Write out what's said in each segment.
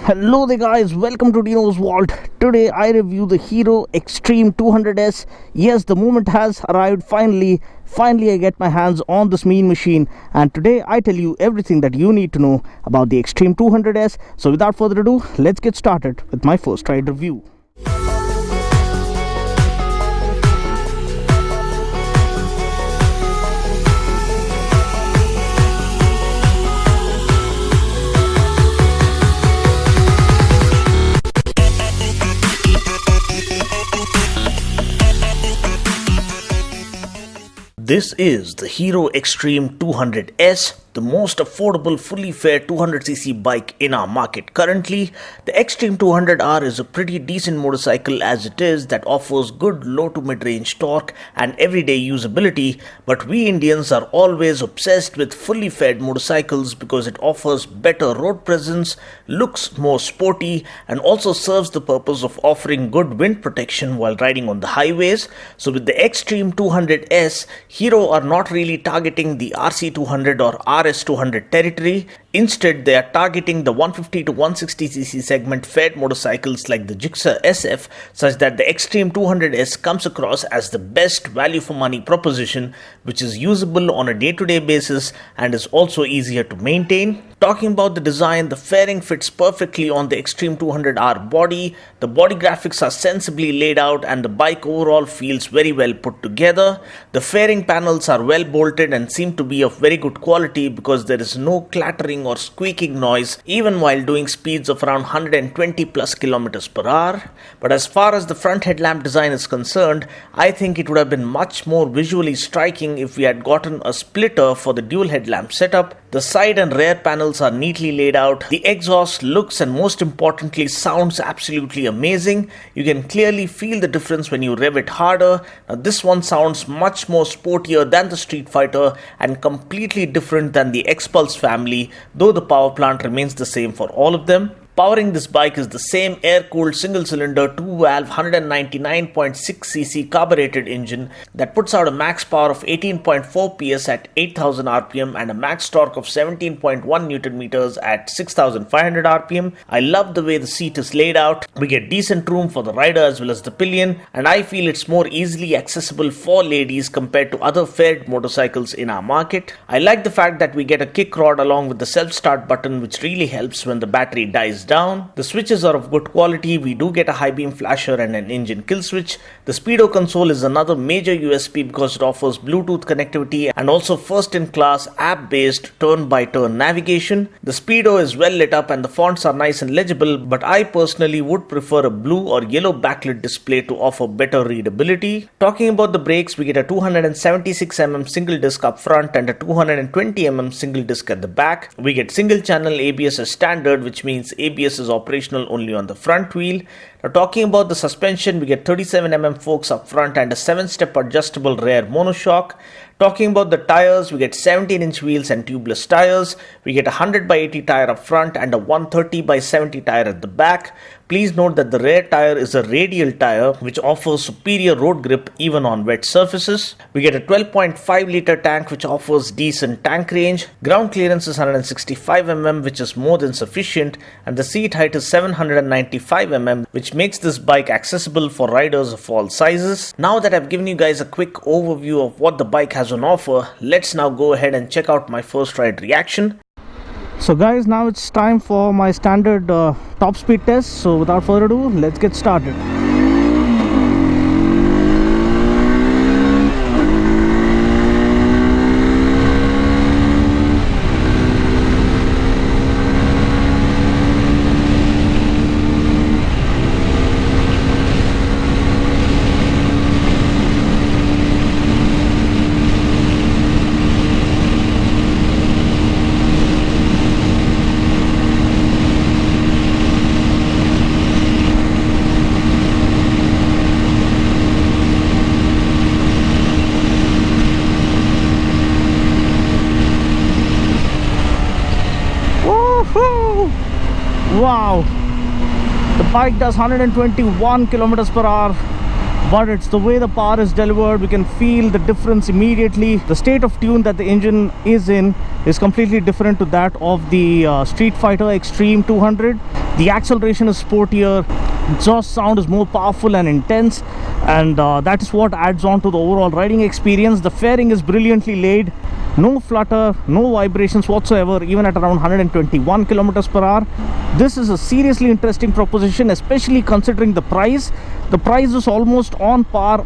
Hello there guys, welcome to Dinos Vault. Today I review the Hero Xtreme 200S. Yes, the moment has arrived finally. Finally I get my hands on this mean machine, and today I tell you everything that you need to know about the Xtreme 200S. So without further ado, let's get started with my first ride review. This is the Hero Xtreme 200S, the most affordable fully fed 200cc bike in our market currently. The Xtreme 200R is a pretty decent motorcycle as it is, that offers good low to mid-range torque and everyday usability, but we Indians are always obsessed with fully fed motorcycles because it offers better road presence, looks more sporty, and also serves the purpose of offering good wind protection while riding on the highways. So with the Xtreme 200S, Hero are not really targeting the RC200 or RS200 territory. Instead, they are targeting the 150 to 160cc segment fed motorcycles like the Gixxer SF, such that the Xtreme 200S comes across as the best value for money proposition, which is usable on a day-to-day basis and is also easier to maintain. Talking about the design, the fairing fits perfectly on the Xtreme 200R body. The body graphics are sensibly laid out and the bike overall feels very well put together. The fairing panels are well bolted and seem to be of very good quality because there is no clattering or squeaking noise even while doing speeds of around 120 plus kilometers per hour. But as far as the front headlamp design is concerned, I think it would have been much more visually striking if we had gotten a splitter for the dual headlamp setup. The side and rear panels are neatly laid out. The exhaust looks and most importantly sounds absolutely amazing. You can clearly feel the difference when you rev it harder. Now this one sounds much more sportier than the Street Fighter and completely different than the X-Pulse family, though the power plant remains the same for all of them. Powering this bike is the same air-cooled single-cylinder 2-valve 199.6cc carbureted engine that puts out a max power of 18.4 PS at 8,000 RPM and a max torque of 17.1 Nm at 6,500 RPM. I love the way the seat is laid out. We get decent room for the rider as well as the pillion, and I feel it's more easily accessible for ladies compared to other faired motorcycles in our market. I like the fact that we get a kick rod along with the self-start button, which really helps when the battery dies down. The switches are of good quality. We do get a high beam flasher and an engine kill switch. The Speedo console is another major USP because it offers Bluetooth connectivity and also first in class app based turn by turn navigation. The Speedo is well lit up and the fonts are nice and legible, but I personally would prefer a blue or yellow backlit display to offer better readability. Talking about the brakes, we get a 276mm single disc up front and a 220mm single disc at the back. We get single channel ABS as standard, which means ABS is operational only on the front wheel. Now talking about the suspension, we get 37mm forks up front and a 7-step adjustable rear monoshock. Talking about the tires, we get 17-inch wheels and tubeless tires. We get a 100/80 tire up front and a 130/70 tire at the back. Please note that the rear tire is a radial tire which offers superior road grip even on wet surfaces. We get a 12.5 litre tank which offers decent tank range. Ground clearance is 165mm, which is more than sufficient, and the seat height is 795mm, which makes this bike accessible for riders of all sizes. Now that I've given you guys a quick overview of what the bike has on offer, let's now go ahead and check out my first ride reaction. So guys, now it's time for my standard top speed test. So without further ado, let's get started. Wow, the bike does 121 kilometers per hour, but it's the way the power is delivered. We can feel the difference immediately. The state of tune that the engine is in is completely different to that of the Street Fighter Xtreme 200. The acceleration is sportier, exhaust sound is more powerful and intense, and that is what adds on to the overall riding experience. The fairing is brilliantly laid, no flutter, no vibrations whatsoever, even at around 121 kilometers per hour. This is a seriously interesting proposition, especially considering the price. The price is almost on par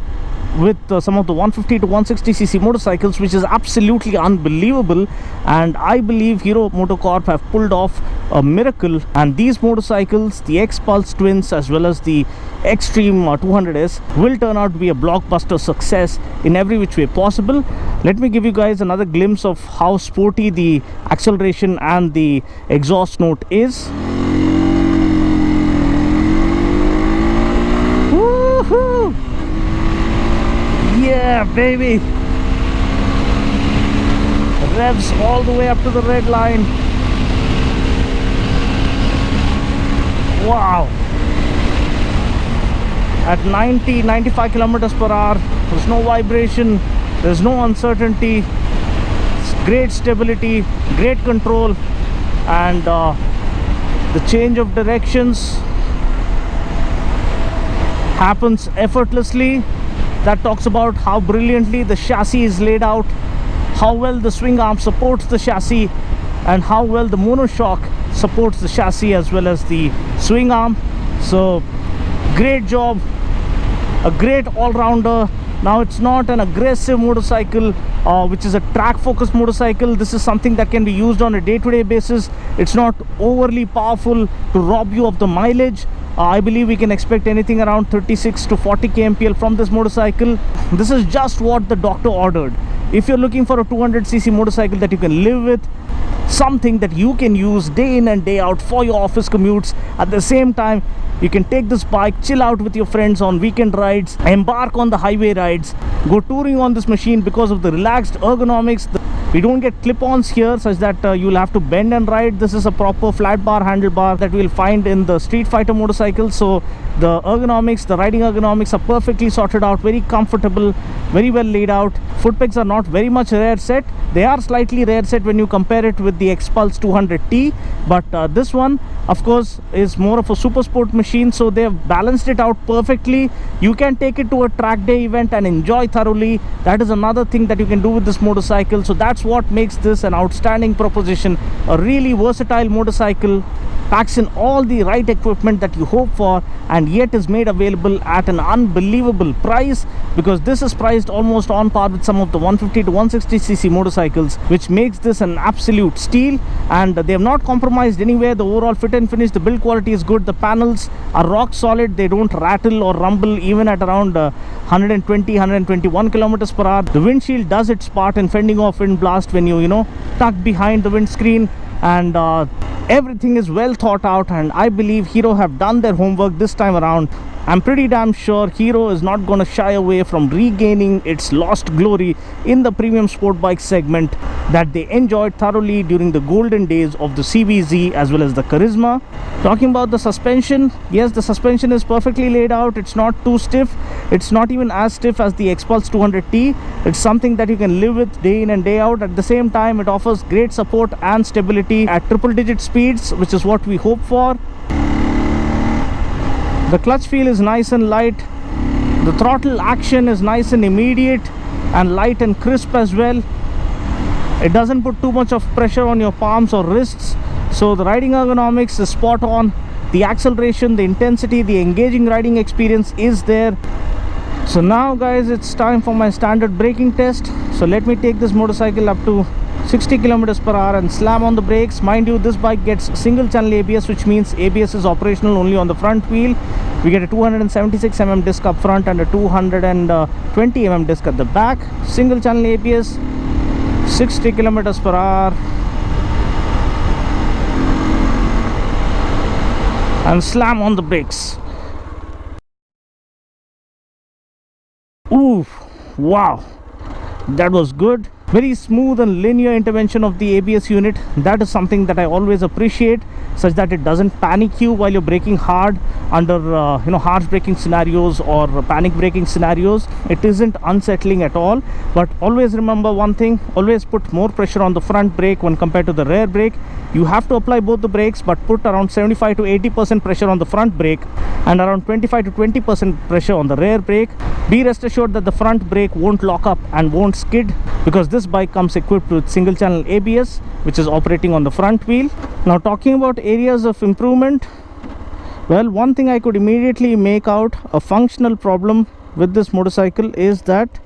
with some of the 150 to 160cc motorcycles, which is absolutely unbelievable. And I believe Hero MotoCorp have pulled off a miracle, and these motorcycles, the X-Pulse twins as well as the Xtreme 200S, will turn out to be a blockbuster success in every which way possible. Let me give you guys another glimpse of how sporty the acceleration and the exhaust note is. Woohoo! Yeah, baby! Revs all the way up to the red line. Wow! At 95 kilometers per hour, there's no vibration, there's no uncertainty. It's great stability, great control, and the change of directions happens effortlessly. That talks about how brilliantly the chassis is laid out, how well the swing arm supports the chassis, and how well the monoshock supports the chassis as well as the swing arm. So great job, a great all-rounder. Now it's not an aggressive motorcycle which is a track focused motorcycle. This is something that can be used on a day-to-day basis. It's not overly powerful to rob you of the mileage. I believe we can expect anything around 36 to 40 kmpl from this motorcycle. This is just what the doctor ordered. If you're looking for a 200cc motorcycle that you can live with, something that you can use day in and day out for your office commutes, at the same time you can take this bike, chill out with your friends on weekend rides, embark on the highway rides, go touring on this machine because of the relaxed ergonomics. We don't get clip-ons here such that you'll have to bend and ride. This is a proper flat bar handlebar that we'll find in the Street Fighter motorcycle. So the ergonomics, the riding ergonomics are perfectly sorted out, very comfortable, very well laid out. Foot pegs are not very much rear set. They are slightly rear set when you compare it with the X-Pulse 200T, but this one of course is more of a super sport machine, so they have balanced it out perfectly. You can take it to a track day event and enjoy thoroughly. That is another thing that you can do with this motorcycle. So that's what makes this an outstanding proposition. A really versatile motorcycle, packs in all the right equipment that you hope for, and yet is made available at an unbelievable price, because this is priced almost on par with some of the 150 to 160cc motorcycles, which makes this an absolute steal. And they have not compromised anywhere. The overall fit and finish, the build quality is good. The panels are rock solid. They don't rattle or rumble even at around 121 kilometers per hour. The windshield does its part in fending off wind blast when you tuck behind the windscreen, and everything is well thought out, and I believe Hero have done their homework this time around. I'm pretty damn sure Hero is not going to shy away from regaining its lost glory in the premium sport bike segment that they enjoyed thoroughly during the golden days of the CBZ as well as the Charisma. Talking about the suspension, yes, the suspension is perfectly laid out. It's not too stiff. It's not even as stiff as the X-Pulse 200T. It's something that you can live with day in and day out. At the same time, it offers great support and stability at triple-digit speeds, which is what we hope for. The clutch feel is nice and light. The throttle action is nice and immediate and light and crisp as well. It doesn't put too much of pressure on your palms or wrists. So the riding ergonomics is spot on. The acceleration, the intensity, the engaging riding experience is there. So now guys, it's time for my standard braking test. So let me take this motorcycle up to 60 kilometers per hour and slam on the brakes. Mind you, this bike gets single channel ABS, which means ABS is operational only on the front wheel. We get a 276mm disc up front and a 220mm disc at the back. Single channel ABS, 60 kilometers per hour, and slam on the brakes. Ooh, wow, that was good. Very smooth and linear intervention of the ABS unit. That is something that I always appreciate, such that it doesn't panic you while you're braking hard under harsh braking scenarios or panic braking scenarios. It isn't unsettling at all. But always remember one thing, always put more pressure on the front brake when compared to the rear brake. You have to apply both the brakes, but put around 75 to 80% pressure on the front brake and around 25 to 20% pressure on the rear brake. Be rest assured that the front brake won't lock up and won't skid, because this bike comes equipped with single channel ABS, which is operating on the front wheel. Now, talking about areas of improvement, well, one thing I could immediately make out a functional problem with this motorcycle is that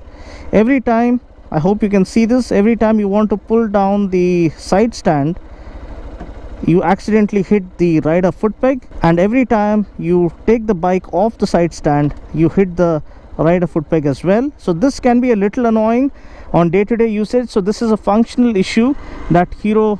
every time, I hope you can see this, every time you want to pull down the side stand, you accidentally hit the rider foot peg, and every time you take the bike off the side stand, you hit the rider foot peg as well. So this can be a little annoying on day-to-day usage. So this is a functional issue that Hero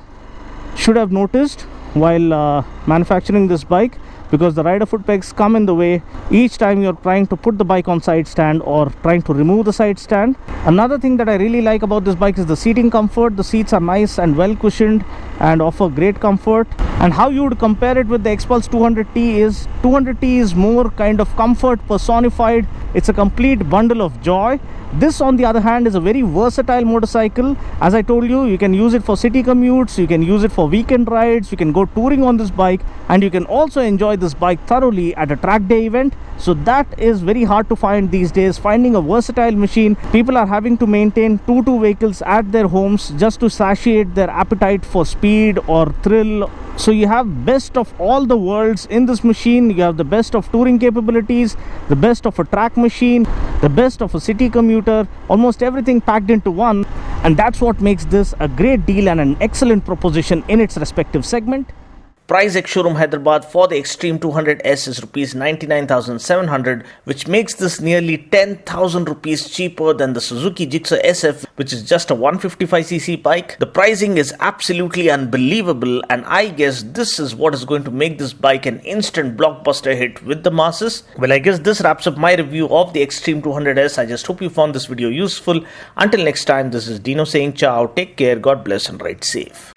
should have noticed while manufacturing this bike, because the rider foot pegs come in the way each time you're trying to put the bike on side stand or trying to remove the side stand. Another thing that I really like about this bike is the seating comfort. The seats are nice and well cushioned and offer great comfort. And how you would compare it with the Xpulse 200T is, 200T is more kind of comfort personified. It's a complete bundle of joy. This, on the other hand, is a very versatile motorcycle. As I told you, you can use it for city commutes, you can use it for weekend rides, you can go touring on this bike, and you can also enjoy this bike thoroughly at a track day event. So that is very hard to find these days, finding a versatile machine. People are having to maintain two vehicles at their homes just to satiate their appetite for speed or thrill. So you have best of all the worlds in this machine. You have the best of touring capabilities, the best of a track machine, the best of a city commuter, almost everything packed into one. And that's what makes this a great deal and an excellent proposition in its respective segment. Price ex-showroom Hyderabad for the Xtreme 200S is Rs 99,700, which makes this nearly 10,000 rupees cheaper than the Suzuki Gixxer SF, which is just a 155cc bike. The pricing is absolutely unbelievable, and I guess this is what is going to make this bike an instant blockbuster hit with the masses. Well, I guess this wraps up my review of the Xtreme 200S. I just hope you found this video useful. Until next time, this is Dino saying ciao, take care, God bless, and ride safe.